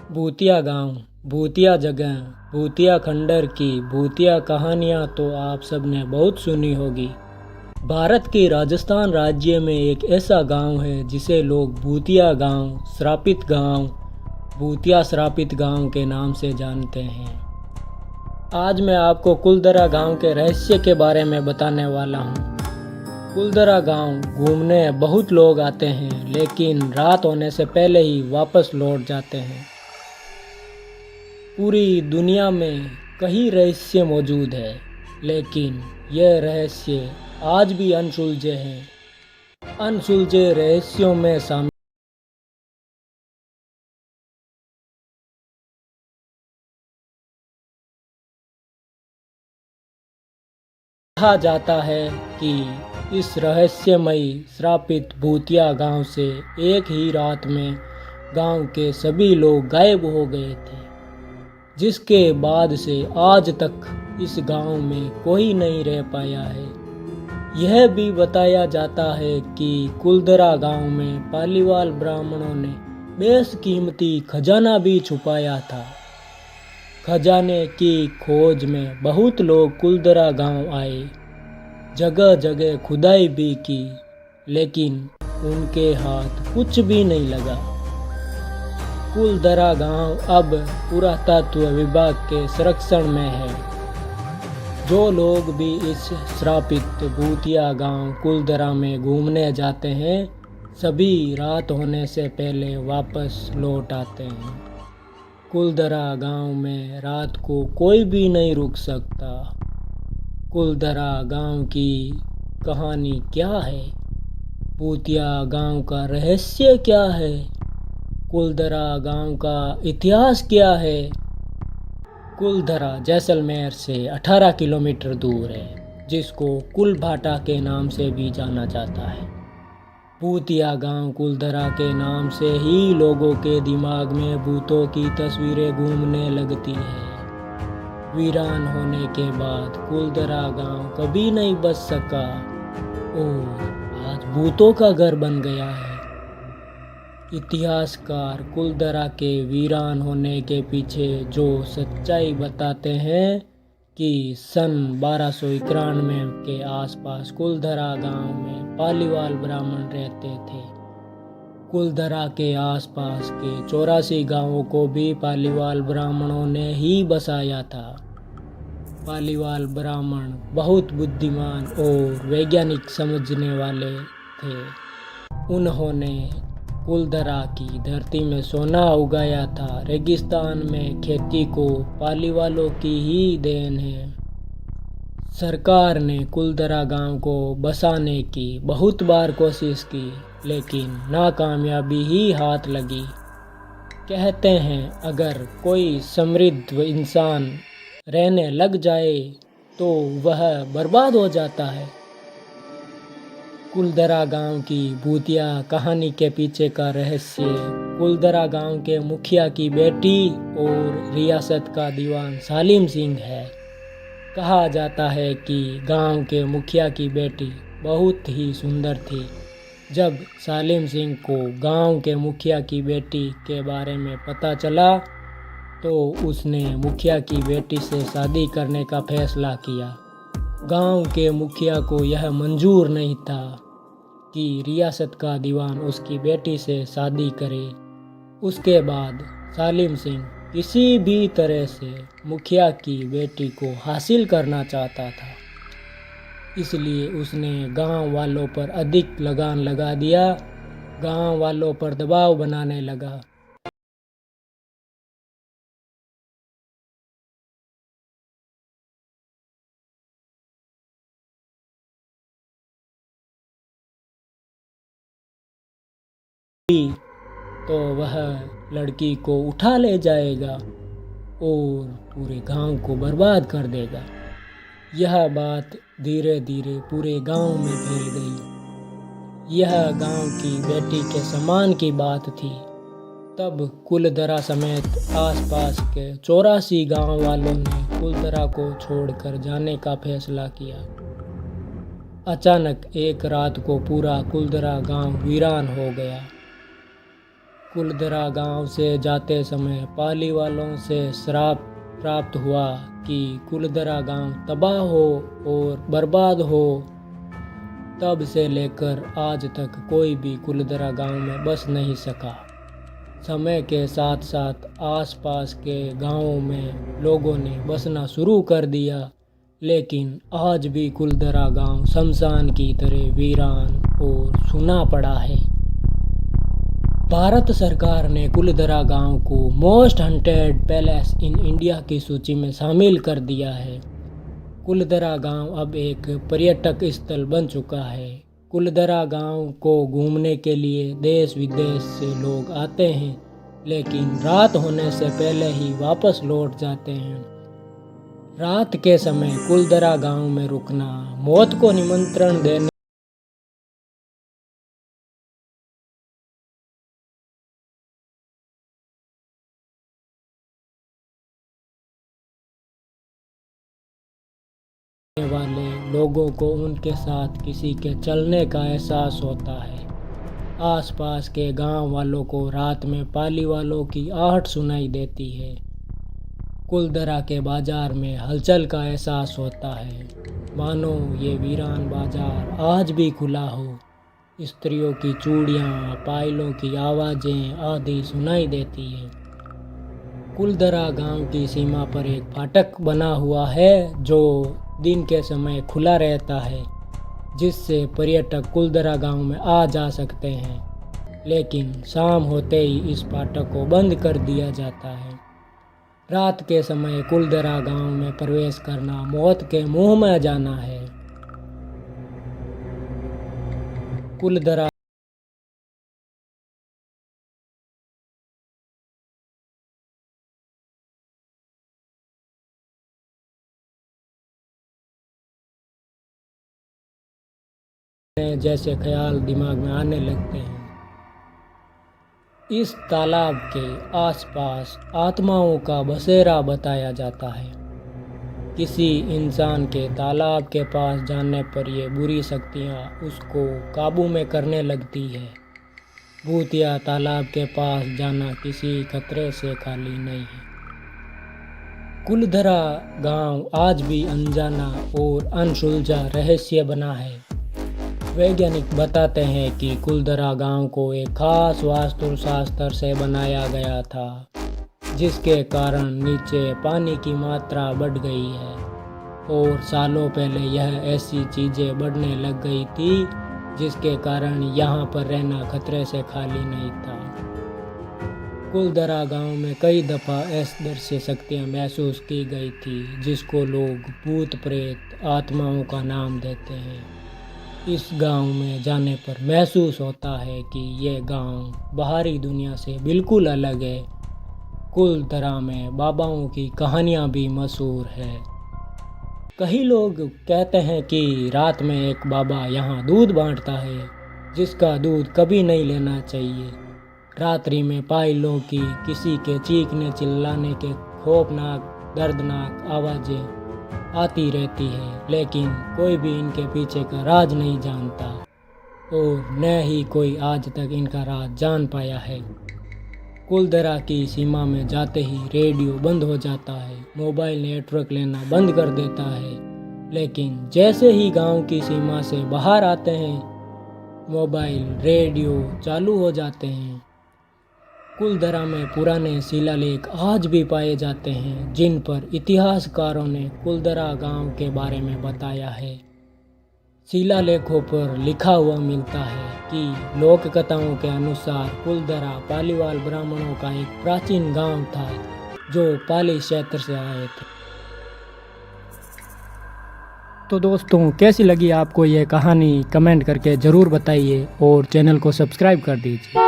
भूतिया गांव, भूतिया जगह, भूतिया खंडर की भूतिया कहानियाँ तो आप सब ने बहुत सुनी होगी। भारत के राजस्थान राज्य में एक ऐसा गांव है जिसे लोग भूतिया गांव, श्रापित गांव, भूतिया श्रापित गांव के नाम से जानते हैं। आज मैं आपको कुलधरा गांव के रहस्य के बारे में बताने वाला हूँ। कुलधरा गांव घूमने बहुत लोग आते हैं, लेकिन रात होने से पहले ही वापस लौट जाते हैं। पूरी दुनिया में कई रहस्य मौजूद है, लेकिन यह रहस्य आज भी अनसुलझे हैं। अनसुलझे रहस्यों में शामिल कहा जाता है कि इस रहस्यमयी श्रापित भूतिया गांव से एक ही रात में गांव के सभी लोग गायब हो गए थे, जिसके बाद से आज तक इस गांव में कोई नहीं रह पाया है। यह भी बताया जाता है कि कुलधरा गांव में पालीवाल ब्राह्मणों ने बेशकीमती खजाना भी छुपाया था। खजाने की खोज में बहुत लोग कुलधरा गांव आए, जगह जगह खुदाई भी की, लेकिन उनके हाथ कुछ भी नहीं लगा। कुलधरा गांव अब पुरातत्व विभाग के संरक्षण में है। जो लोग भी इस श्रापित भूतिया गांव कुलधरा में घूमने जाते हैं, सभी रात होने से पहले वापस लौट आते हैं। कुलधरा गांव में रात को कोई भी नहीं रुक सकता। कुलधरा गांव की कहानी क्या है? भूतिया गांव का रहस्य क्या है? कुलधरा गांव का इतिहास क्या है? कुलधरा जैसलमेर से 18 किलोमीटर दूर है, जिसको कुलभाटा के नाम से भी जाना जाता है। भूतिया गांव कुलधरा के नाम से ही लोगों के दिमाग में भूतों की तस्वीरें घूमने लगती हैं। वीरान होने के बाद कुलधरा गांव कभी नहीं बच सका और आज भूतों का घर बन गया है। इतिहासकार कुलधरा के वीरान होने के पीछे जो सच्चाई बताते हैं कि सन 1291 के आसपास कुलधरा गांव में पालीवाल ब्राह्मण रहते थे। कुलधरा के आसपास के 84 गांवों को भी पालीवाल ब्राह्मणों ने ही बसाया था। पालीवाल ब्राह्मण बहुत बुद्धिमान और वैज्ञानिक समझने वाले थे। उन्होंने कुलधरा की धरती में सोना उगाया था। रेगिस्तान में खेती को पालीवालों की ही देन है। सरकार ने कुलधरा गांव को बसाने की बहुत बार कोशिश की, लेकिन नाकामयाबी ही हाथ लगी। कहते हैं अगर कोई समृद्ध इंसान रहने लग जाए तो वह बर्बाद हो जाता है। कुलधरा गांव की भूतिया कहानी के पीछे का रहस्य कुलधरा गांव के मुखिया की बेटी और रियासत का दीवान सालिम सिंह है। कहा जाता है कि गांव के मुखिया की बेटी बहुत ही सुंदर थी। जब सालिम सिंह को गांव के मुखिया की बेटी के बारे में पता चला तो उसने मुखिया की बेटी से शादी करने का फैसला किया। गांव के मुखिया को यह मंजूर नहीं था कि रियासत का दीवान उसकी बेटी से शादी करे। उसके बाद सालिम सिंह किसी भी तरह से मुखिया की बेटी को हासिल करना चाहता था, इसलिए उसने गांव वालों पर अधिक लगान लगा दिया। गांव वालों पर दबाव बनाने लगा। तो वह लड़की को उठा ले जाएगा और पूरे गांव को बर्बाद कर देगा। यह बात धीरे धीरे पूरे गांव में फैल गई। यह गांव की बेटी के सम्मान की बात थी। तब कुलधरा समेत आसपास के 84 गांव वालों ने कुलधरा को छोड़कर जाने का फैसला किया। अचानक एक रात को पूरा कुलधरा गांव वीरान हो गया। कुलधरा गांव से जाते समय पाली वालों से श्राप प्राप्त हुआ कि कुलधरा गांव तबाह हो और बर्बाद हो। तब से लेकर आज तक कोई भी कुलधरा गांव में बस नहीं सका। समय के साथ साथ आसपास के गांवों में लोगों ने बसना शुरू कर दिया, लेकिन आज भी कुलधरा गांव शमशान की तरह वीरान और सूना पड़ा है। भारत सरकार ने कुलधरा गांव को most haunted palace in India की सूची में शामिल कर दिया है। कुलधरा गांव अब एक पर्यटक स्थल बन चुका है। कुलधरा गांव को घूमने के लिए देश विदेश से लोग आते हैं, लेकिन रात होने से पहले ही वापस लौट जाते हैं। रात के समय कुलधरा गांव में रुकना मौत को निमंत्रण देने वाले लोगों को उनके साथ किसी के चलने का एहसास होता है। आसपास के गांव वालों को रात में पाली वालों की आहट सुनाई देती है। कुलधरा के बाजार में हलचल का एहसास होता है, मानो ये वीरान बाजार आज भी खुला हो। स्त्रियों की चूड़ियाँ, पायलों की आवाज़ें आदि सुनाई देती है। कुलधरा गांव की सीमा पर एक फाटक बना हुआ है जो दिन के समय खुला रहता है, जिससे पर्यटक कुलधरा गांव में आ जा सकते हैं, लेकिन शाम होते ही इस फाटक को बंद कर दिया जाता है। रात के समय कुलधरा गांव में प्रवेश करना मौत के मुंह में जाना है। कुलधरा जैसे ख्याल दिमाग में आने लगते हैं। इस तालाब के आसपास आत्माओं का बसेरा बताया जाता है। किसी इंसान के तालाब के पास जाने पर ये बुरी शक्तियाँ उसको काबू में करने लगती है। भूतिया तालाब के पास जाना किसी खतरे से खाली नहीं है। कुलधरा गांव आज भी अनजाना और अनसुलझा रहस्य बना है। वैज्ञानिक बताते हैं कि कुलधरा गांव को एक खास वास्तुशास्त्र से बनाया गया था, जिसके कारण नीचे पानी की मात्रा बढ़ गई है और सालों पहले यह ऐसी चीज़ें बढ़ने लग गई थी जिसके कारण यहाँ पर रहना खतरे से खाली नहीं था। कुलधरा गांव में कई दफ़ा अदृश्य शक्तियाँ महसूस की गई थी, जिसको लोग भूत प्रेत आत्माओं का नाम देते हैं। इस गांव में जाने पर महसूस होता है कि यह गांव बाहरी दुनिया से बिल्कुल अलग है। कुलधरा में बाबाओं की कहानियां भी मशहूर है। कई लोग कहते हैं कि रात में एक बाबा यहाँ दूध बांटता है, जिसका दूध कभी नहीं लेना चाहिए। रात्रि में पायलों की किसी के चीखने चिल्लाने के खौफनाक दर्दनाक आवाज़ें आती रहती है, लेकिन कोई भी इनके पीछे का राज नहीं जानता और न ही कोई आज तक इनका राज जान पाया है। कुलधरा की सीमा में जाते ही रेडियो बंद हो जाता है, मोबाइल नेटवर्क लेना बंद कर देता है, लेकिन जैसे ही गांव की सीमा से बाहर आते हैं, मोबाइल रेडियो चालू हो जाते हैं। कुलधरा में पुराने शिलालेख आज भी पाए जाते हैं, जिन पर इतिहासकारों ने कुलधरा गांव के बारे में बताया है। शिलालेखों पर लिखा हुआ मिलता है कि लोक कथाओं के अनुसार कुलधरा पालीवाल ब्राह्मणों का एक प्राचीन गांव था जो पाली क्षेत्र से आए थे। तो दोस्तों, कैसी लगी आपको ये कहानी कमेंट करके ज़रूर बताइए और चैनल को सब्सक्राइब कर दीजिए।